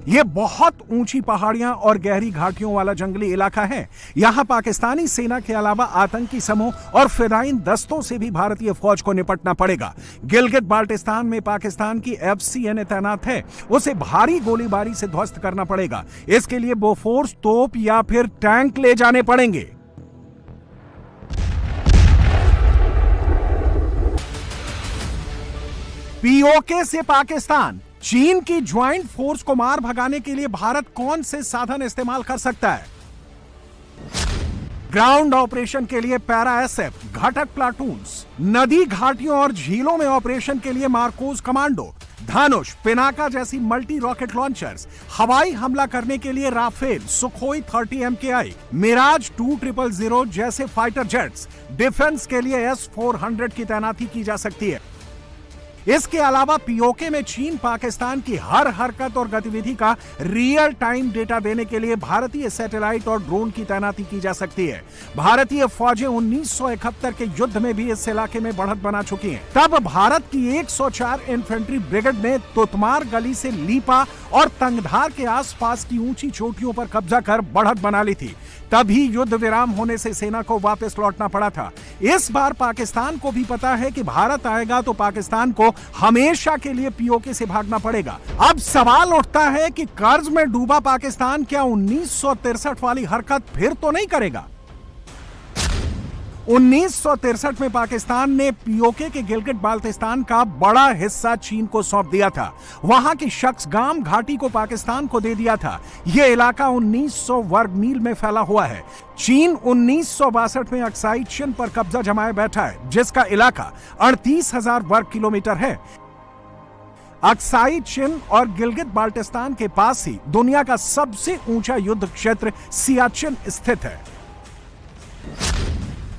ये बहुत ऊंची पहाड़ियां और गहरी घाटियों वाला जंगली इलाका है। यहाँ पाकिस्तानी सेना के अलावा आतंकी समूह और फिदायीन दस्तों से भी भारतीय फौज को निपटना पड़ेगा। गिलगित बाल्टिस्तान में पाकिस्तान की FCNA तैनात है, उसे भारी गोलीबारी से ध्वस्त करना पड़ेगा। इसके लिए बोफोर्स तोप या फिर टैंक ले जाने पड़ेंगे। POK से पाकिस्तान, चीन की ज्वाइंट फोर्स को मार भगाने के लिए भारत कौन से साधन इस्तेमाल कर सकता है? ग्राउंड ऑपरेशन के लिए पैरा SF, घटक प्लाटून्स, नदी घाटियों और झीलों में ऑपरेशन के लिए मार्कोस कमांडो, धनुष, पिनाका जैसी मल्टी रॉकेट लॉन्चर्स, हवाई हमला करने के लिए राफेल, सुखोई 30 MKI, मिराज 2000 जैसे फाइटर जेट्स, डिफेंस के लिए S-400 की तैनाती की जा सकती है। इसके अलावा POK में चीन पाकिस्तान की हर हरकत और गतिविधि का रियल टाइम डेटा देने के लिए भारतीय सैटेलाइट और ड्रोन की तैनाती की जा सकती है। भारतीय फौजें 1971 के युद्ध में भी इस इलाके में बढ़त बना चुकी हैं। तब भारत की 104 इन्फेंट्री ब्रिगेड ने तुतमार गली से लीपा और तंगधार के आसपास की ऊंची चोटियों पर कब्जा कर बढ़त बना ली थी। तभी युद्ध विराम होने से सेना को वापस लौटना पड़ा था। इस बार पाकिस्तान को भी पता है कि भारत आएगा तो पाकिस्तान को हमेशा के लिए POK से भागना पड़ेगा। अब सवाल उठता है कि कर्ज में डूबा पाकिस्तान क्या 1963 वाली हरकत फिर तो नहीं करेगा? 1963 में पाकिस्तान ने POK के गिलगित बाल्टिस्तान का बड़ा हिस्सा चीन को सौंप दिया था। वहां की शख्सगाम घाटी को पाकिस्तान को दे दिया था। यह इलाका 1900 वर्ग मील में फैला हुआ है। चीन 1962 में अक्साई चिन पर कब्जा जमाए बैठा है, जिसका इलाका 38,000 वर्ग किलोमीटर है। अक्साई चिन और गिलगित बाल्टिस्तान के पास ही दुनिया का सबसे ऊंचा युद्ध क्षेत्र सियाचिन स्थित है।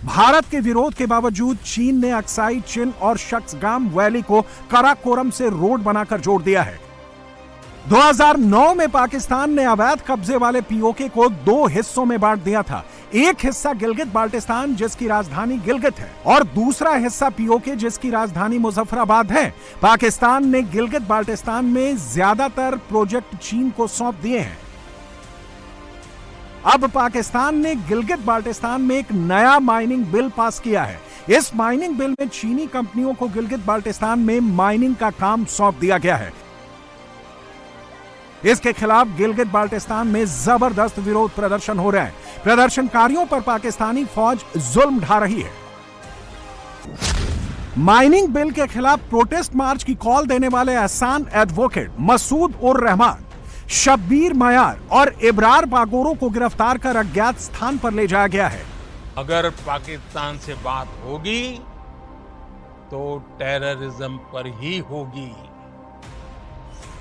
भारत के विरोध के बावजूद चीन ने अक्साई चिन और शख्सगाम वैली को कराकोरम से रोड बनाकर जोड़ दिया है। 2009 में पाकिस्तान ने अवैध कब्जे वाले POK को 2 हिस्सों में बांट दिया था। एक हिस्सा गिलगित बाल्टिस्तान जिसकी राजधानी गिलगित है और दूसरा हिस्सा POK जिसकी राजधानी मुजफ्फराबाद है। पाकिस्तान ने गिलगित बाल्टिस्तान में ज्यादातर प्रोजेक्ट चीन को सौंप दिए हैं। अब पाकिस्तान ने गिलगित बाल्टिस्तान में एक नया माइनिंग बिल पास किया है। इस माइनिंग बिल में चीनी कंपनियों को गिलगित बाल्टिस्तान में माइनिंग का काम सौंप दिया गया है। इसके खिलाफ गिलगित बाल्टिस्तान में जबरदस्त विरोध प्रदर्शन हो रहे हैं। प्रदर्शनकारियों पर पाकिस्तानी फौज जुल्म ढा रही है। माइनिंग बिल के खिलाफ प्रोटेस्ट मार्च की कॉल देने वाले एहसान एडवोकेट, मसूद उर रहमान, शब्बीर मयार और इब्रार बागोरों को गिरफ्तार कर अज्ञात स्थान पर ले जाया गया है। अगर पाकिस्तान से बात होगी तो टेररिज्म पर ही होगी।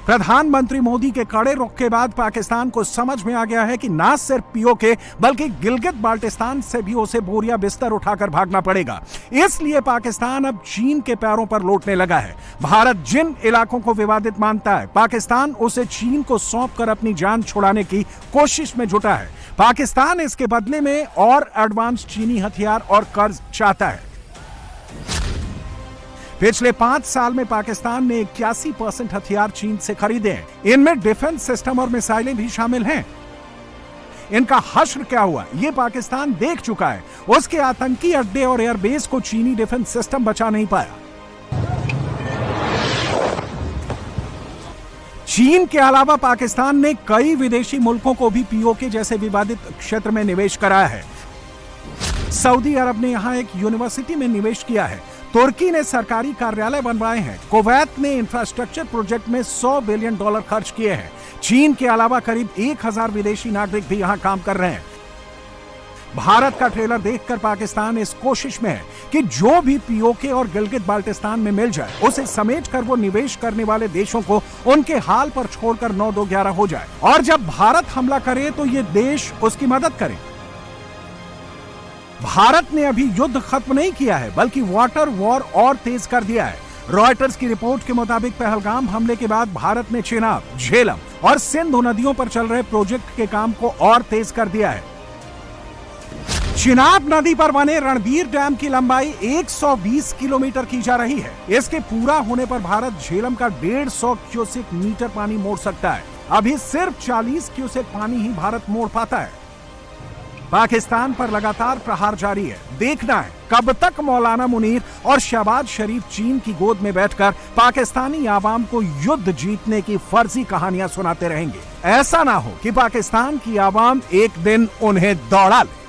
प्रधानमंत्री मोदी के कड़े रुख के बाद पाकिस्तान को समझ में आ गया है कि न सिर्फ POK बल्कि गिलगित बाल्टिस्तान से भी उसे बोरिया बिस्तर उठाकर भागना पड़ेगा। इसलिए पाकिस्तान अब चीन के पैरों पर लौटने लगा है। भारत जिन इलाकों को विवादित मानता है, पाकिस्तान उसे चीन को सौंपकर अपनी जान छुड़ाने की कोशिश में जुटा है। पाकिस्तान इसके बदले में और एडवांस चीनी हथियार और कर्ज चाहता है। पिछले 5 साल में पाकिस्तान ने 81% हथियार चीन से खरीदे हैं। इनमें डिफेंस सिस्टम और मिसाइलें भी शामिल हैं। इनका हश्र क्या हुआ, यह पाकिस्तान देख चुका है। उसके आतंकी अड्डे और एयरबेस को चीनी डिफेंस सिस्टम बचा नहीं पाया। चीन के अलावा पाकिस्तान ने कई विदेशी मुल्कों को भी POK जैसे विवादित क्षेत्र में निवेश कराया है। सऊदी अरब ने यहां एक यूनिवर्सिटी में निवेश किया है। तुर्की ने सरकारी कार्यालय बनवाए हैं। कुवैत ने इंफ्रास्ट्रक्चर प्रोजेक्ट में $100 बिलियन खर्च किए हैं। चीन के अलावा करीब 1000 विदेशी नागरिक भी यहां काम कर रहे हैं। भारत का ट्रेलर देखकर पाकिस्तान इस कोशिश में है कि जो भी POK और गिलगित बाल्टिस्तान में मिल जाए उसे समेट कर वो निवेश करने वाले देशों को उनके हाल पर छोड़कर 9-2-11 हो जाए और जब भारत हमला करे तो ये देश उसकी मदद करे। भारत ने अभी युद्ध खत्म नहीं किया है बल्कि वाटर वॉर और तेज कर दिया है। रॉयटर्स की रिपोर्ट के मुताबिक पहलगाम हमले के बाद भारत ने चेनाब, झेलम और सिंधु नदियों पर चल रहे प्रोजेक्ट के काम को और तेज कर दिया है। चिनाब नदी पर बने रणबीर डैम की लंबाई 120 किलोमीटर की जा रही है। इसके पूरा होने पर भारत झेलम का 150 क्यूसेक मीटर पानी मोड़ सकता है। अभी सिर्फ 40 क्यूसेक पानी ही भारत मोड़ पाता है। पाकिस्तान पर लगातार प्रहार जारी है। देखना है कब तक मौलाना मुनीर और शहबाज शरीफ चीन की गोद में बैठकर पाकिस्तानी आवाम को युद्ध जीतने की फर्जी कहानियां सुनाते रहेंगे। ऐसा ना हो कि पाकिस्तान की आवाम एक दिन उन्हें दौड़ा ले।